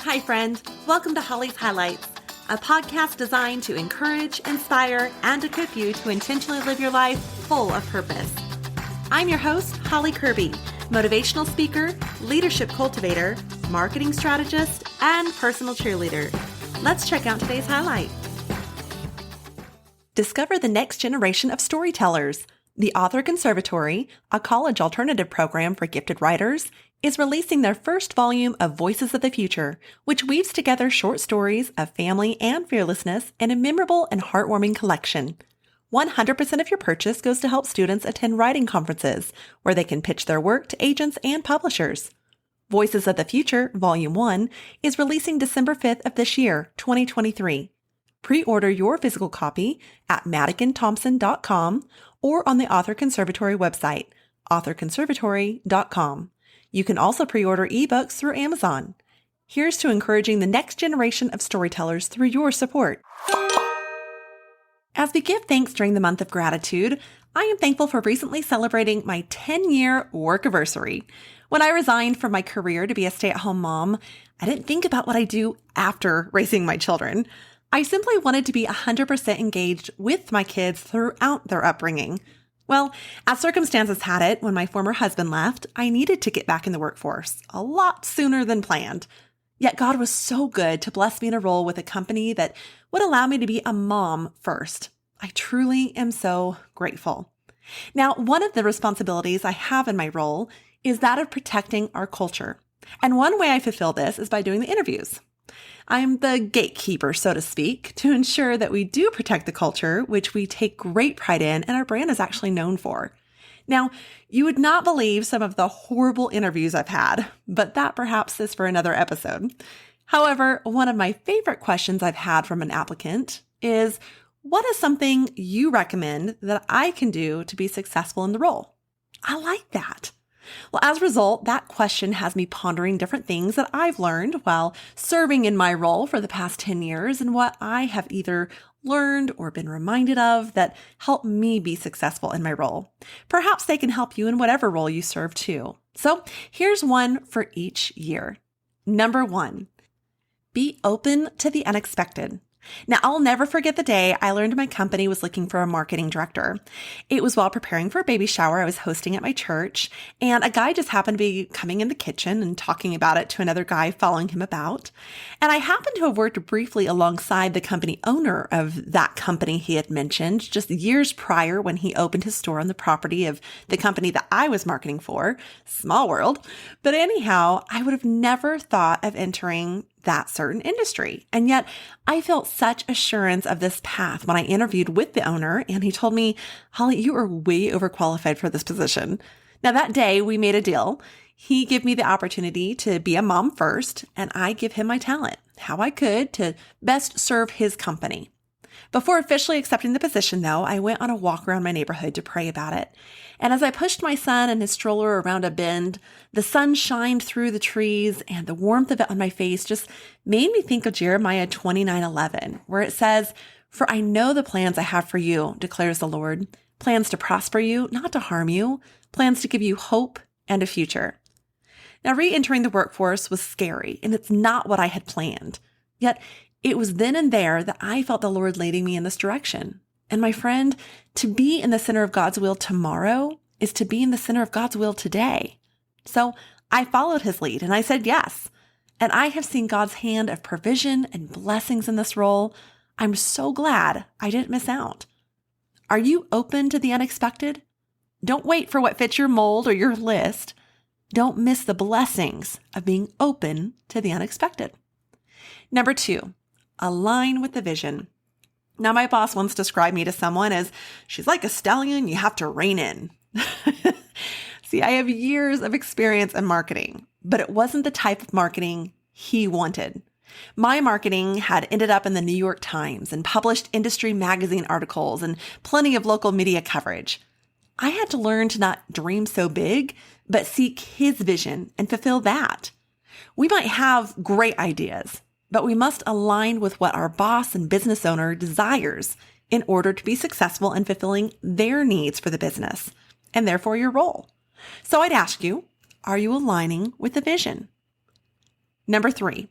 Hi, friend. Welcome to Holly's Highlights, a podcast designed to encourage, inspire, and equip you to intentionally live your life full of purpose. I'm your host, Holly Curby, motivational speaker, leadership cultivator, marketing strategist, and personal cheerleader. Let's check out today's highlight. Discover the next generation of storytellers. The Author Conservatory, a college alternative program for gifted writers, is releasing their first volume of Voices of the Future, which weaves together short stories of family and fearlessness in a memorable and heartwarming collection. 100% of your purchase goes to help students attend writing conferences, where they can pitch their work to agents and publishers. Voices of the Future, Volume 1, is releasing December 5th of this year, 2023. Pre-order your physical copy at madickenthompson.com or on the Author Conservatory website, authorconservatory.com. You can also pre-order ebooks through Amazon. Here's to encouraging the next generation of storytellers through your support. As we give thanks during the month of gratitude, I am thankful for recently celebrating my 10-year workaversary. When I resigned from my career to be a stay-at-home mom, I didn't think about what I do after raising my children. I simply wanted to be 100% engaged with my kids throughout their upbringing. Well, as circumstances had it, when my former husband left, I needed to get back in the workforce a lot sooner than planned. Yet God was so good to bless me in a role with a company that would allow me to be a mom first. I truly am so grateful. Now, one of the responsibilities I have in my role is that of protecting our culture. And one way I fulfill this is by doing the interviews. I'm the gatekeeper, so to speak, to ensure that we do protect the culture, which we take great pride in and our brand is actually known for. Now, you would not believe some of the horrible interviews I've had, but that perhaps is for another episode. However, one of my favorite questions I've had from an applicant is, what is something you recommend that I can do to be successful in the role? I like that. Well, as a result, that question has me pondering different things that I've learned while serving in my role for the past 10 years and what I have either learned or been reminded of that help me be successful in my role. Perhaps they can help you in whatever role you serve too. So here's one for each year. Number 1, be open to the unexpected. Now, I'll never forget the day I learned my company was looking for a marketing director. It was while preparing for a baby shower I was hosting at my church, and a guy just happened to be coming in the kitchen and talking about it to another guy following him about. And I happened to have worked briefly alongside the company owner of that company he had mentioned just years prior when he opened his store on the property of the company that I was marketing for. Small world. But anyhow, I would have never thought of entering that certain industry. And yet I felt such assurance of this path when I interviewed with the owner and he told me, Holly, you are way overqualified for this position. Now that day we made a deal. He gave me the opportunity to be a mom first and I give him my talent, how I could to best serve his company. Before officially accepting the position, though, I went on a walk around my neighborhood to pray about it. And as I pushed my son and his stroller around a bend, the sun shined through the trees and the warmth of it on my face just made me think of Jeremiah 29:11, where it says, "For I know the plans I have for you, declares the Lord, plans to prosper you, not to harm you, plans to give you hope and a future." Now, re-entering the workforce was scary, and it's not what I had planned. Yet, it was then and there that I felt the Lord leading me in this direction. And my friend, to be in the center of God's will tomorrow is to be in the center of God's will today. So I followed his lead and I said yes. And I have seen God's hand of provision and blessings in this role. I'm so glad I didn't miss out. Are you open to the unexpected? Don't wait for what fits your mold or your list. Don't miss the blessings of being open to the unexpected. Number 2, align with the vision. Now, my boss once described me to someone as, she's like a stallion you have to rein in. See, I have years of experience in marketing, but it wasn't the type of marketing he wanted. My marketing had ended up in the New York Times and published industry magazine articles and plenty of local media coverage. I had to learn to not dream so big, but seek his vision and fulfill that. We might have great ideas, but we must align with what our boss and business owner desires in order to be successful in fulfilling their needs for the business and therefore your role. So I'd ask you, are you aligning with the vision? Number 3,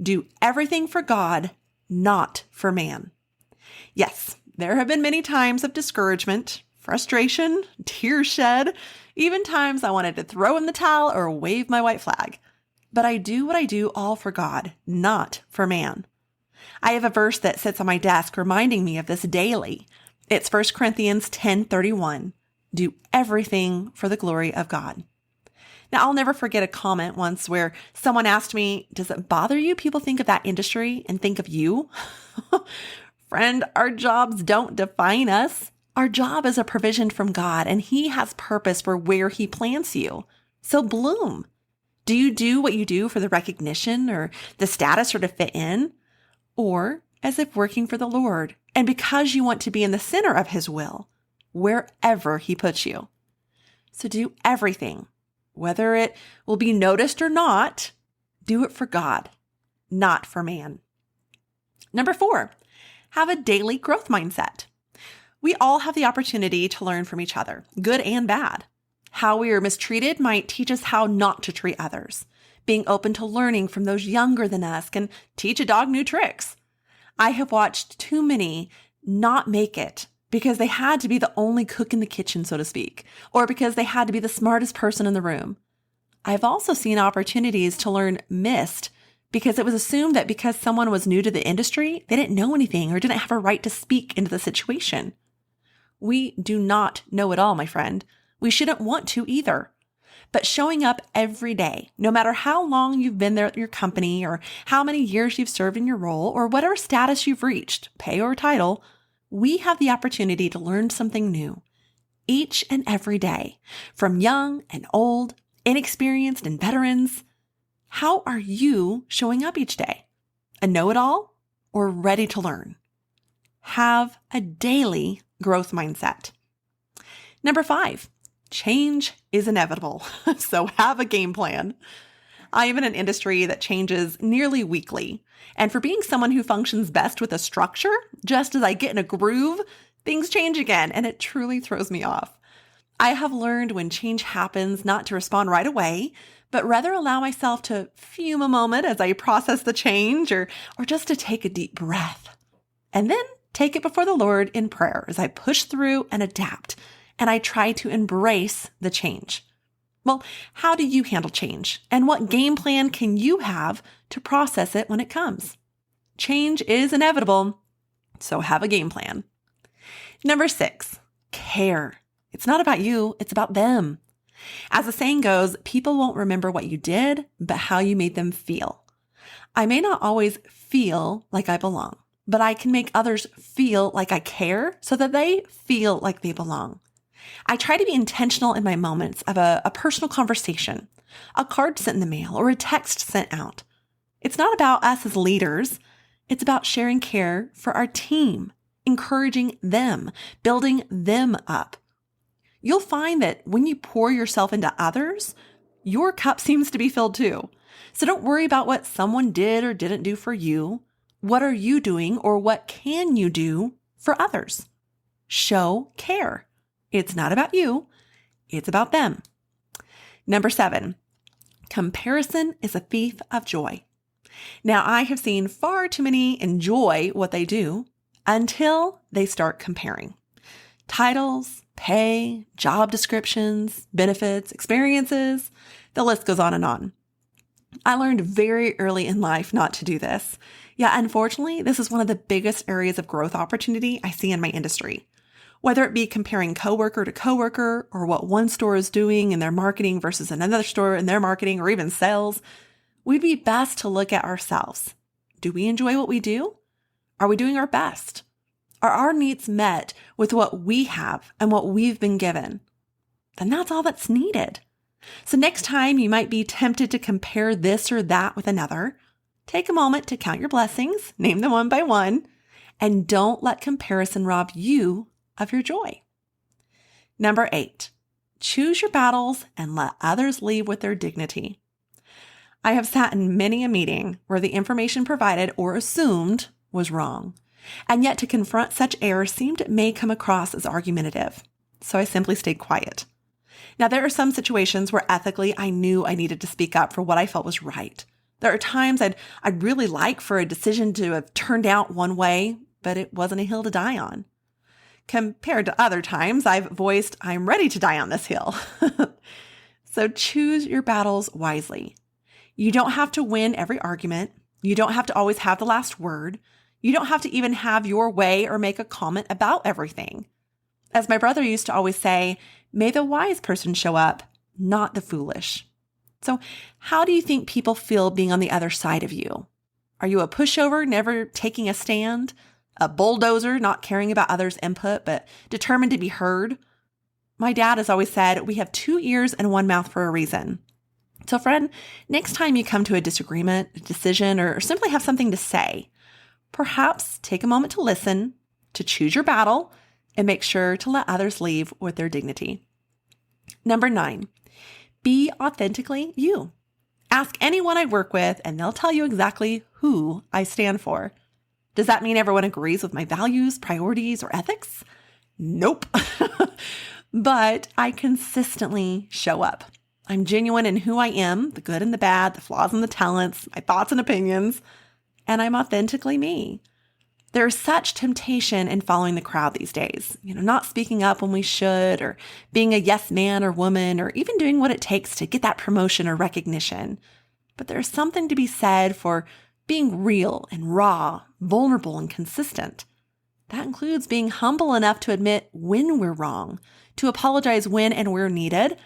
Do everything for God, not for man. Yes, there have been many times of discouragement, frustration, tears shed, even times I wanted to throw in the towel or wave my white flag. But I do what I do all for God, not for man. I have a verse that sits on my desk reminding me of this daily. It's 1 Corinthians 10:31. Do everything for the glory of God. Now, I'll never forget a comment once where someone asked me, does it bother you people think of that industry and think of you? Friend, our jobs don't define us. Our job is a provision from God, and He has purpose for where He plants you. So bloom. Do you do what you do for the recognition or the status or to fit in? Or as if working for the Lord, and because you want to be in the center of His will, wherever He puts you. So do everything, whether it will be noticed or not, do it for God, not for man. Number 4, have a daily growth mindset. We all have the opportunity to learn from each other, good and bad. How we are mistreated might teach us how not to treat others. Being open to learning from those younger than us can teach a dog new tricks. I have watched too many not make it because they had to be the only cook in the kitchen, so to speak, or because they had to be the smartest person in the room. I've also seen opportunities to learn missed because it was assumed that because someone was new to the industry, they didn't know anything or didn't have a right to speak into the situation. We do not know it all, my friend. We shouldn't want to either. But showing up every day, no matter how long you've been there at your company or how many years you've served in your role or whatever status you've reached, pay or title, we have the opportunity to learn something new each and every day, from young and old, inexperienced and veterans. How are you showing up each day? A know-it-all or ready to learn? Have a daily growth mindset. Number 5, change is inevitable, so have a game plan. I am in an industry that changes nearly weekly, and for being someone who functions best with a structure, just as I get in a groove, things change again, and it truly throws me off. I have learned when change happens not to respond right away, but rather allow myself to fume a moment as I process the change or just to take a deep breath. And then take it before the Lord in prayer as I push through and adapt, and I try to embrace the change. Well, how do you handle change? And what game plan can you have to process it when it comes? Change is inevitable, so have a game plan. Number 6, care. It's not about you, it's about them. As the saying goes, people won't remember what you did, but how you made them feel. I may not always feel like I belong, but I can make others feel like I care so that they feel like they belong. I try to be intentional in my moments of a personal conversation, a card sent in the mail, or a text sent out. It's not about us as leaders. It's about sharing care for our team, encouraging them, building them up. You'll find that when you pour yourself into others, your cup seems to be filled too. So don't worry about what someone did or didn't do for you. What are you doing or what can you do for others? Show care. It's not about you. It's about them. Number 7, comparison is a thief of joy. Now, I have seen far too many enjoy what they do until they start comparing. Titles, pay, job descriptions, benefits, experiences, the list goes on and on. I learned very early in life not to do this. Yet, unfortunately, this is one of the biggest areas of growth opportunity I see in my industry. Whether it be comparing coworker to coworker or what one store is doing in their marketing versus another store in their marketing or even sales, we'd be best to look at ourselves. Do we enjoy what we do? Are we doing our best? Are our needs met with what we have and what we've been given? Then that's all that's needed. So next time you might be tempted to compare this or that with another, take a moment to count your blessings, name them one by one, and don't let comparison rob you of your joy. Number 8, choose your battles and let others leave with their dignity. I have sat in many a meeting where the information provided or assumed was wrong, and yet to confront such error seemed it may come across as argumentative. So I simply stayed quiet. Now, there are some situations where ethically I knew I needed to speak up for what I felt was right. There are times I'd really like for a decision to have turned out one way, but it wasn't a hill to die on. Compared to other times, I've voiced I'm ready to die on this hill. So choose your battles wisely. You don't have to win every argument. You don't have to always have the last word. You don't have to even have your way or make a comment about everything. As my brother used to always say, may the wise person show up, not the foolish. So how do you think people feel being on the other side of you? Are you a pushover, never taking a stand? A bulldozer, not caring about others' input, but determined to be heard? My dad has always said, we have 2 ears and 1 mouth for a reason. So friend, next time you come to a disagreement, a decision, or simply have something to say, perhaps take a moment to listen, to choose your battle, and make sure to let others leave with their dignity. Number 9, be authentically you. Ask anyone I work with, and they'll tell you exactly who I stand for. Does that mean everyone agrees with my values, priorities, or ethics? Nope. But I consistently show up. I'm genuine in who I am, the good and the bad, the flaws and the talents, my thoughts and opinions, and I'm authentically me. There's such temptation in following the crowd these days, not speaking up when we should, or being a yes man or woman, or even doing what it takes to get that promotion or recognition. But there's something to be said for being real and raw, vulnerable and consistent. That includes being humble enough to admit when we're wrong, to apologize when and where needed,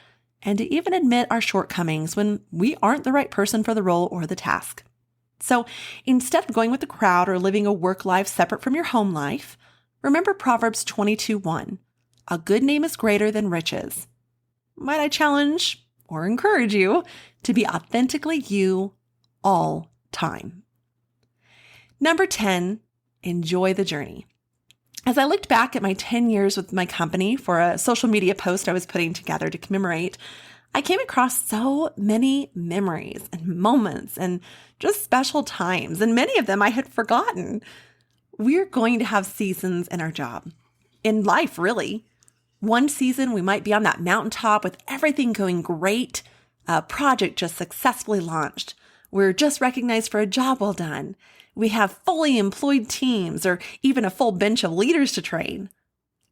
and to even admit our shortcomings when we aren't the right person for the role or the task. So instead of going with the crowd or living a work life separate from your home life, remember Proverbs 22:1. A good name is greater than riches. Might I challenge or encourage you to be authentically you all time. Number 10, enjoy the journey. As I looked back at my 10 years with my company for a social media post I was putting together to commemorate, I came across so many memories and moments and just special times, and many of them I had forgotten. We're going to have seasons in our job, in life, really. One season, we might be on that mountaintop with everything going great, a project just successfully launched. We're just recognized for a job well done. We have fully employed teams or even a full bench of leaders to train.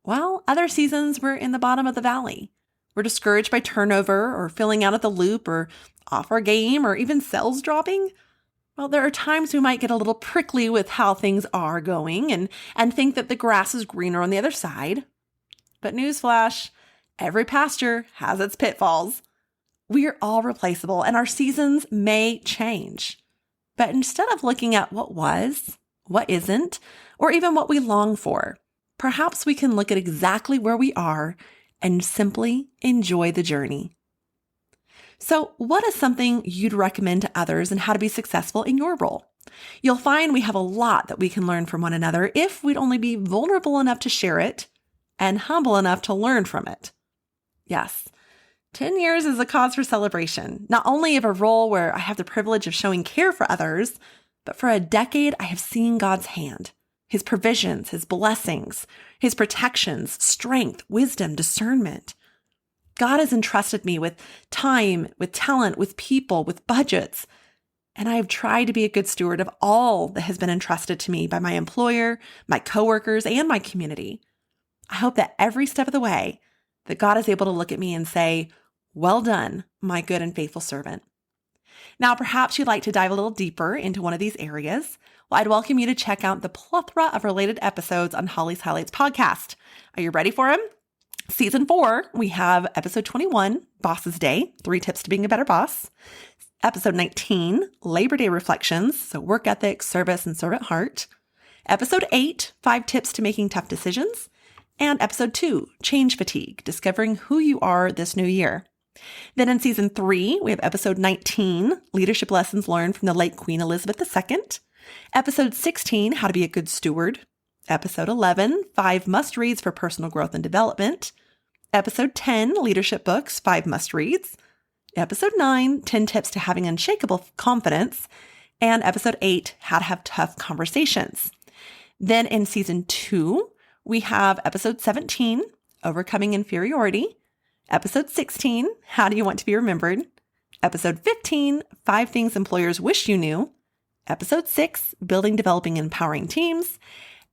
While other seasons, we're in the bottom of the valley. We're discouraged by turnover or filling out at the loop or off our game or even sales dropping. Well, there are times we might get a little prickly with how things are going and think that the grass is greener on the other side. But newsflash, every pasture has its pitfalls. We're all replaceable and our seasons may change. But instead of looking at what was, what isn't, or even what we long for, perhaps we can look at exactly where we are and simply enjoy the journey. So, what is something you'd recommend to others and how to be successful in your role? You'll find we have a lot that we can learn from one another if we'd only be vulnerable enough to share it and humble enough to learn from it. Yes, 10 years is a cause for celebration, not only of a role where I have the privilege of showing care for others, but for a decade I have seen God's hand, His provisions, His blessings, His protections, strength, wisdom, discernment. God has entrusted me with time, with talent, with people, with budgets, and I have tried to be a good steward of all that has been entrusted to me by my employer, my coworkers, and my community. I hope that every step of the way, that God is able to look at me and say, well done, my good and faithful servant. Now, perhaps you'd like to dive a little deeper into one of these areas. Well, I'd welcome you to check out the plethora of related episodes on Holly's Highlights podcast. Are you ready for them? Season 4, we have episode 21, Boss's Day, 3 tips to being a better boss. Episode 19, Labor Day reflections, so work ethic, service, and servant heart. Episode 8, 5 tips to making tough decisions. And episode 2, change fatigue, discovering who you are this new year. Then in season 3, we have episode 19, leadership lessons learned from the late Queen Elizabeth II. Episode 16, how to be a good steward. Episode 11, 5 must-reads for personal growth and development. Episode 10, leadership books, 5 must-reads. Episode 9, 10 tips to having unshakable confidence. And episode 8, how to have tough conversations. Then in season 2, we have episode 17, overcoming inferiority. Episode 16, how do you want to be remembered? Episode 15, 5 Things Employers Wish You Knew. Episode 6, Building, Developing, and Empowering Teams.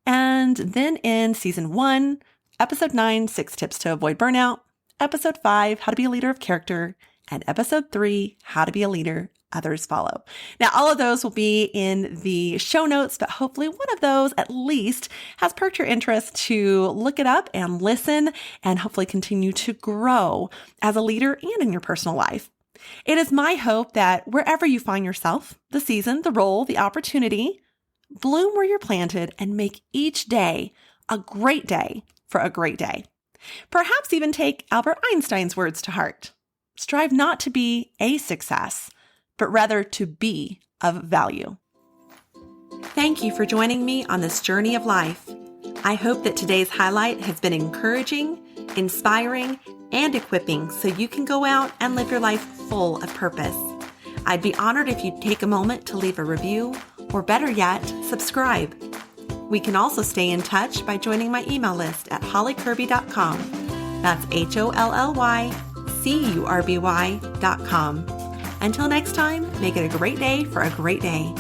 And then in Season 1, Episode 9, 6 Tips to Avoid Burnout. Episode 5, How to Be a Leader of Character. And Episode 3, How to Be a Leader Others Follow. Now, all of those will be in the show notes, but hopefully one of those at least has perked your interest to look it up and listen and hopefully continue to grow as a leader and in your personal life. It is my hope that wherever you find yourself, the season, the role, the opportunity, bloom where you're planted and make each day a great day for a great day. Perhaps even take Albert Einstein's words to heart. Strive not to be a success, but rather to be of value. Thank you for joining me on this journey of life. I hope that today's highlight has been encouraging, inspiring, and equipping so you can go out and live your life full of purpose. I'd be honored if you'd take a moment to leave a review, or better yet, subscribe. We can also stay in touch by joining my email list at hollycurby.com. That's HOLLYCURBY.com. Until next time, make it a great day for a great day.